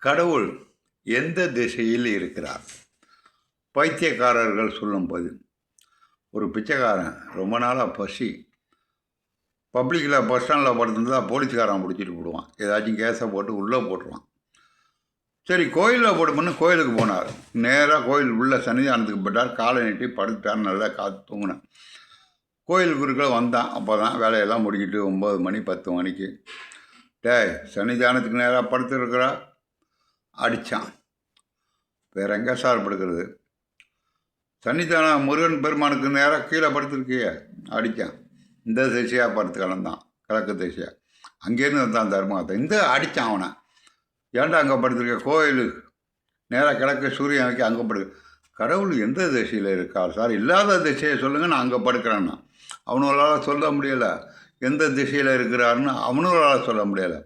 கடவுள் எந்த திசையில் இருக்கிறார்? பைத்தியக்காரர்கள் சொல்லும் பதில். ஒரு பிச்சைக்காரன் ரொம்ப நாளாக பசி, பப்ளிக்கில் பஸ் ஸ்டாண்டில் படுத்திருந்தா போலீஸ்காரன் பிடிச்சிட்டு போடுவான், ஏதாச்சும் கேஸை போட்டு உள்ளே போட்டுருவான். சரி, கோயிலில் போடுமுன்னு கோயிலுக்கு போனார். நேராக கோயில் உள்ள சன்னிதானத்துக்கு போட்டார். காலை நீட்டி படுத்துட்டார். நல்லா காற்று தூங்கினேன். கோயில் குருக்கள் வந்தான். அப்போ தான் வேலையெல்லாம் முடிக்கிட்டு 9 மணி 10 மணிக்கு, சன்னிதானத்துக்கு நேராக படுத்துருக்கிறா. அடித்தான். வேற எங்கே சார் படுக்கிறது? சன்னிதானம் முருகன் பெருமானுக்கு நேராக கீழே படுத்துருக்கிய. அடித்தான். இந்த திசையாக படுத்து கலந்தான், கிழக்கு திசையாக. அங்கேருந்து வந்தான் தர்மத்தை. இந்த அடித்தான் அவனை. ஏன்டா அங்கே படுத்துருக்க? கோயில் நேராக கிழக்கு சூரியன் வைக்க அங்கே படுக்க. கடவுள் எந்த திசையில் இருக்கார் சார்? இல்லாத திசையை சொல்லுங்கள், நான் அங்கே படுக்கிறேன்னா. அவனுங்களால் சொல்ல முடியலை. எந்த திசையில் இருக்கிறாருன்னு அவனுங்களால் சொல்ல முடியலை.